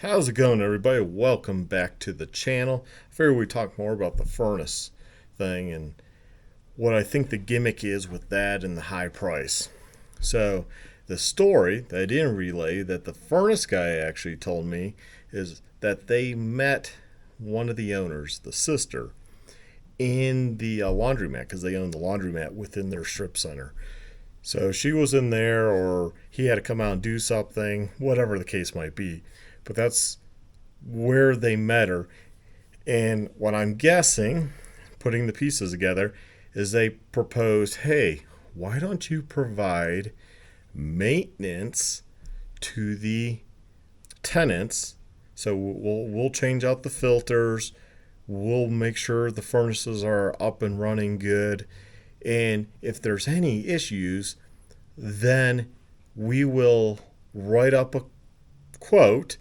How's it going, everybody? Welcome back to the channel. I figured we talk more about the furnace thing and what I think the gimmick is with that and the high price. So, the story that I didn't relay that the furnace guy actually told me is that they met one of the owners, the sister, in the laundromat because they own the laundromat within their strip center. So she was in there, or he had to come out and do something, whatever the case might be. But that's where they met her. And what I'm guessing, putting the pieces together, is they proposed, hey, why don't you provide maintenance to the tenants? So we'll change out the filters. We'll make sure the furnaces are up and running good. And if there's any issues, then we will write up a quote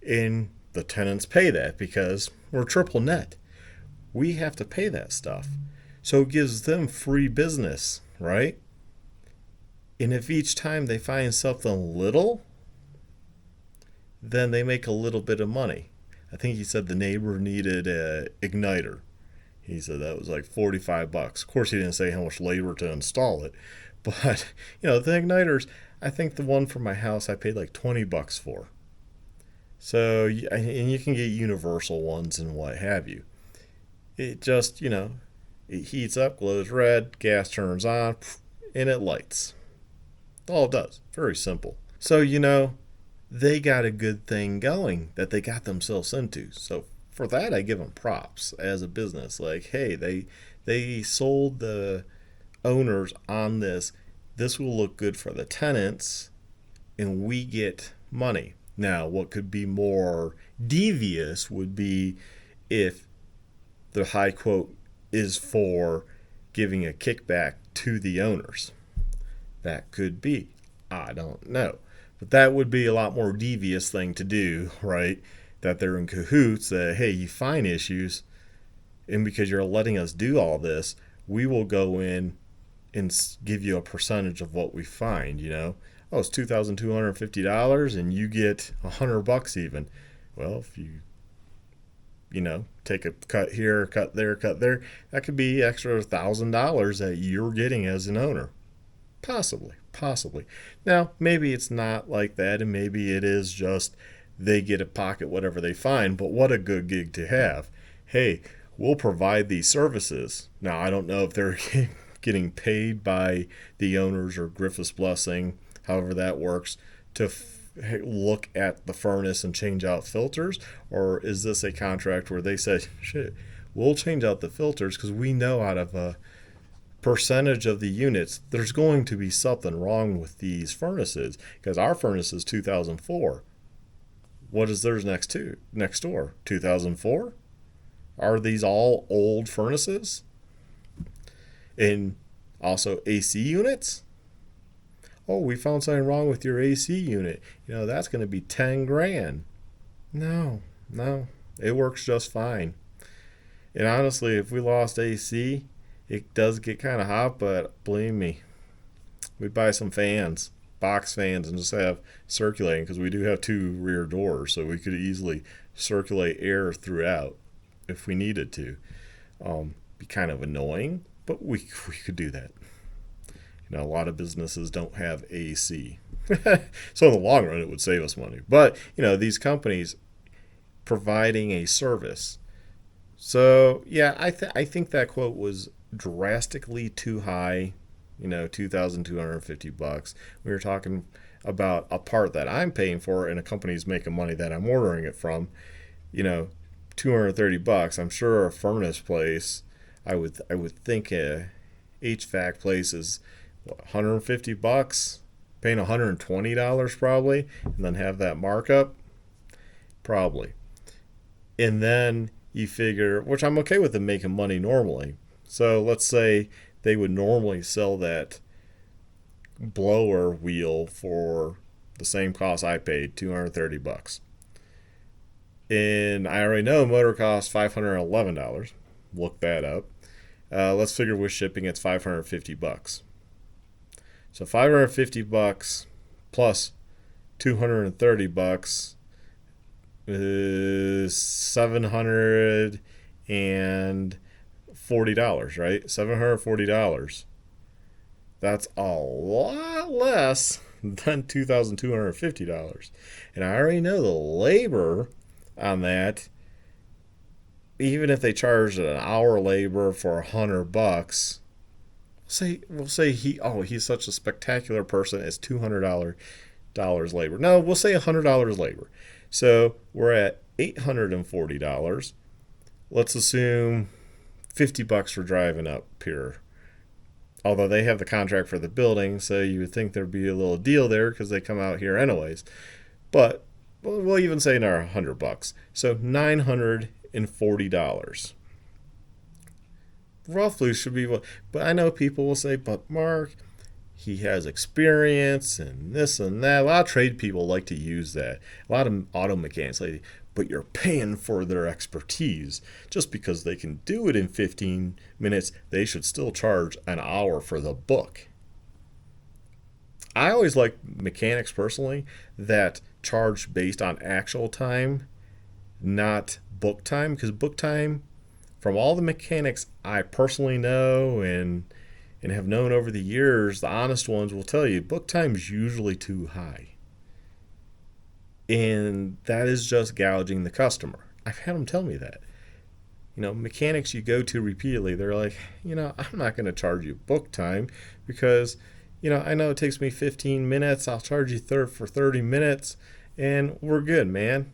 and the tenants pay that because we're triple net. We have to pay that stuff. So it gives them free business, right? And if each time they find something little, then they make a little bit of money. I think he said the neighbor needed an igniter. He said that was like 45 bucks. Of course, he didn't say how much labor to install it. But, the igniters, I think the one for my house I paid like 20 bucks for. So, and you can get universal ones and what have you. It just, it heats up, glows red, gas turns on, and it lights. All it does. Very simple. So, they got a good thing going that they got themselves into. So for that, I give them props as a business. Like, hey, they sold the owners on this. This will look good for the tenants, and we get money. Now, what could be more devious would be if the high quote is for giving a kickback to the owners. That could be. I don't know. But that would be a lot more devious thing to do, right? That they're in cahoots, that, hey, you find issues, and because you're letting us do all this, we will go in and give you a percentage of what we find, Oh, it's $2,250 and you get $100 even. Well, if you, take a cut here, cut there, that could be extra $1,000 that you're getting as an owner. Possibly. Now, maybe it's not like that, and maybe it is just they get a pocket whatever they find, but what a good gig to have. Hey, we'll provide these services. Now, I don't know if they're getting paid by the owners or Griffith's Blessing, however that works, to look at the furnace and change out filters, or is this a contract where they say, shit, we'll change out the filters because we know out of a percentage of the units, there's going to be something wrong with these furnaces because our furnace is 2004. What is theirs next door? 2004? Are these all old furnaces? And also AC units? Oh, we found something wrong with your AC unit. That's going to be 10 grand. No, it works just fine. And honestly, if we lost AC, it does get kind of hot, but believe me, we'd buy some fans, box fans, and just have circulating because we do have two rear doors, so we could easily circulate air throughout if we needed to. Be kind of annoying, but we could do that. A lot of businesses don't have AC. So in the long run, it would save us money. But, these companies providing a service. So, yeah, I think that quote was drastically too high, $2,250. We were talking about a part that I'm paying for and a company's making money that I'm ordering it from, $230. I'm sure a furnace place, I would think a HVAC place is $150, paying $120 probably, and then have that markup, probably. And then you figure, which I'm okay with them making money normally. So let's say they would normally sell that blower wheel for the same cost I paid, $230. And I already know motor costs $511. Look that up. Let's figure with shipping it's $550. So $550 plus $230 is $740, right? $740. That's a lot less than $2,250. And I already know the labor on that, even if they charge an hour labor for $100, say we'll say he's such a spectacular person, it's $200 labor. No, we'll say $100 labor. So we're at $840. Let's assume $50 for driving up here. Although they have the contract for the building, so you would think there'd be a little deal there because they come out here anyways. But we'll even say now $100. So $940 roughly should be what. But I know people will say, but Mark, he has experience and this and that. A lot of trade people like to use that. A lot of auto mechanics like, but you're paying for their expertise. Just because they can do it in 15 minutes, they should still charge an hour for the book. I always like mechanics personally that charge based on actual time, not book time, because book time, from all the mechanics I personally know and have known over the years, the honest ones will tell you book time is usually too high. And that is just gouging the customer. I've had them tell me that. Mechanics you go to repeatedly, they're like, I'm not going to charge you book time because, I know it takes me 15 minutes. I'll charge you for 30 minutes and we're good, man.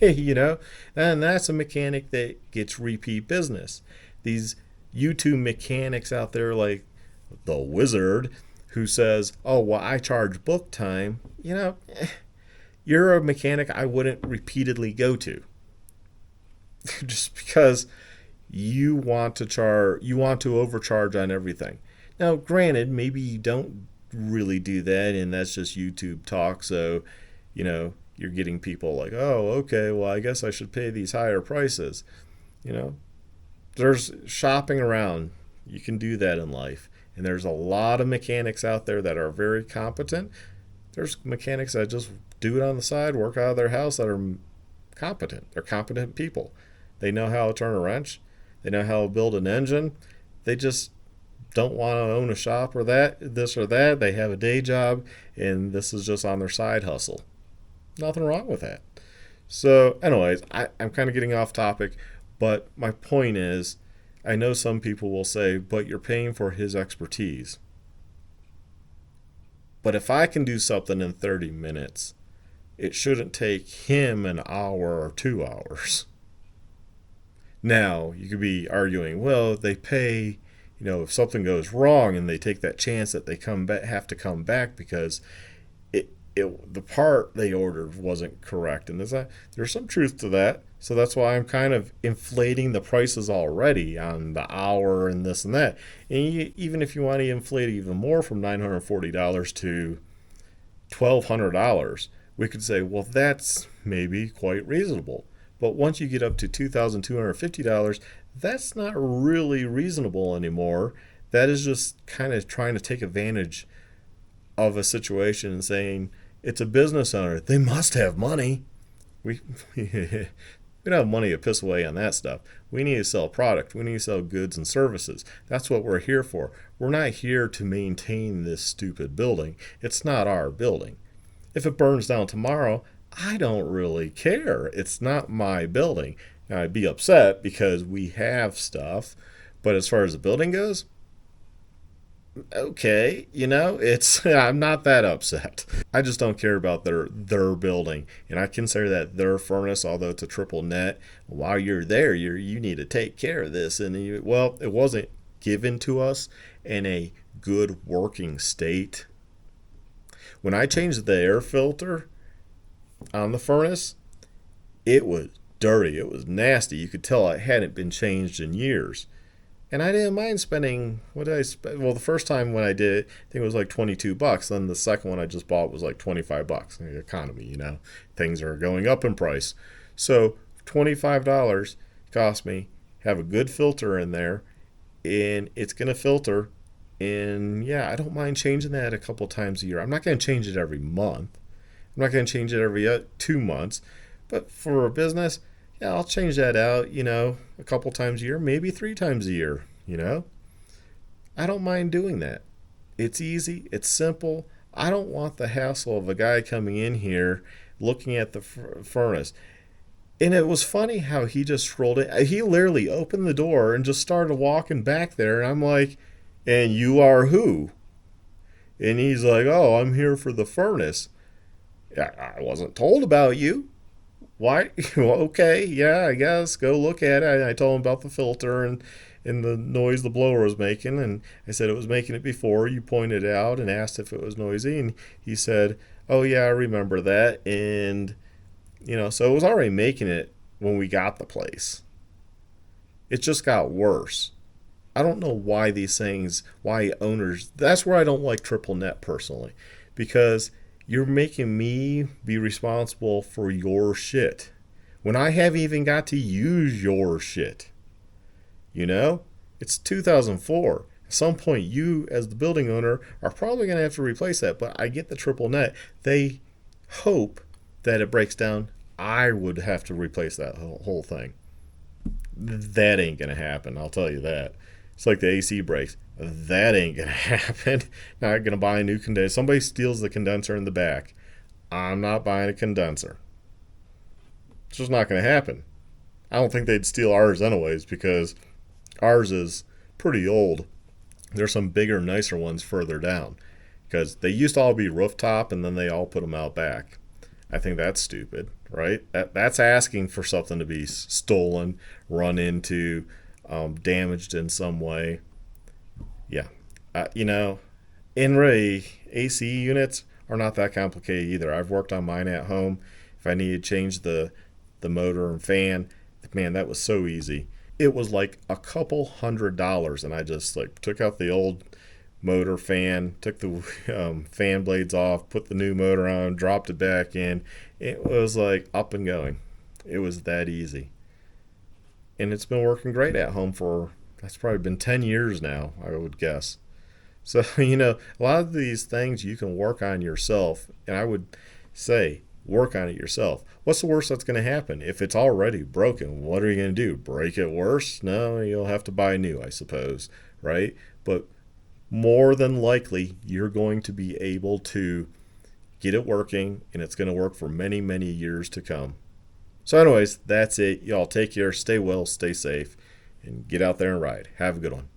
And that's a mechanic that gets repeat business. These YouTube mechanics out there like the Wizard who says, oh, well, I charge book time, you're a mechanic I wouldn't repeatedly go to. Just because you want to overcharge on everything. Now, granted, maybe you don't really do that and that's just YouTube talk, so you're getting people like, oh, okay, well, I guess I should pay these higher prices. There's shopping around. You can do that in life. And there's a lot of mechanics out there that are very competent. There's mechanics that just do it on the side, work out of their house that are competent. They're competent people. They know how to turn a wrench. They know how to build an engine. They just don't want to own a shop or this or that. They have a day job, and this is just on their side hustle. Nothing wrong with that. So, anyways, I'm kind of getting off topic, but my point is, I know some people will say, but you're paying for his expertise. But if I can do something in 30 minutes, it shouldn't take him an hour or 2 hours. Now, you could be arguing, well, they pay, if something goes wrong and they take that chance that they have to come back because the part they ordered wasn't correct. And there's some truth to that. So that's why I'm kind of inflating the prices already on the hour and this and that. And even if you want to inflate even more from $940 to $1,200, we could say, well, that's maybe quite reasonable. But once you get up to $2,250, that's not really reasonable anymore. That is just kind of trying to take advantage of a situation and saying, it's a business owner. They must have money. We don't have money to piss away on that stuff. We need to sell product. We need to sell goods and services. That's what we're here for. We're not here to maintain this stupid building. It's not our building. If it burns down tomorrow, I don't really care. It's not my building. Now, I'd be upset because we have stuff, but as far as the building goes, okay, it's I'm not that upset. I just don't care about their building, and I consider that their furnace, although it's a triple net. While you're there, you need to take care of this, and it wasn't given to us in a good working state. When I changed the air filter on the furnace, it was dirty. It was nasty. You could tell it hadn't been changed in years. And I didn't mind spending, what did I spend? Well, the first time when I did it, I think it was like $22. Then the second one I just bought was like $25. The economy, things are going up in price. So $25 cost me, have a good filter in there, and it's going to filter. And yeah, I don't mind changing that a couple times a year. I'm not going to change it every month. I'm not going to change it every 2 months. But for a business, yeah, I'll change that out, a couple times a year, maybe 3 times a year. I don't mind doing that. It's easy, it's simple. I don't want the hassle of a guy coming in here looking at the furnace. And it was funny how he just strolled in. He literally opened the door and just started walking back there. And I'm like, and you are who? And he's like, oh, I'm here for the furnace. I wasn't told about you. Why? Well, okay, yeah, I guess. Go look at it. I told him about the filter and the noise the blower was making. And I said it was making it before. You pointed it out and asked if it was noisy. And he said, oh, yeah, I remember that. And, so it was already making it when we got the place. It just got worse. I don't know why these things, why owners, that's where I don't like triple net personally, because you're making me be responsible for your shit when I haven't even got to use your shit. It's 2004. At some point, you, as the building owner, are probably going to have to replace that, but I get the triple net. They hope that it breaks down. I would have to replace that whole thing. That ain't going to happen, I'll tell you that. It's like the AC breaks. That ain't going to happen. Not going to buy a new condenser. Somebody steals the condenser in the back. I'm not buying a condenser. It's just not going to happen. I don't think they'd steal ours anyways because ours is pretty old. There's some bigger, nicer ones further down because they used to all be rooftop and then they all put them out back. I think that's stupid, right? That's asking for something to be stolen, run into, damaged in some way. Yeah. In really, AC units are not that complicated either. I've worked on mine at home. If I needed to change the motor and fan, man, that was so easy. It was like a couple $100, and I just like took out the old motor fan, took the fan blades off, put the new motor on, dropped it back in. It was like up and going. It was that easy. And it's been working great at home that's probably been 10 years now, I would guess. So, a lot of these things you can work on yourself, and I would say work on it yourself. What's the worst that's going to happen? If it's already broken, what are you going to do? Break it worse? No, you'll have to buy new, I suppose, right? But more than likely, you're going to be able to get it working, and it's going to work for many, many years to come. So anyways, that's it. Y'all take care, stay well, stay safe, and get out there and ride. Have a good one.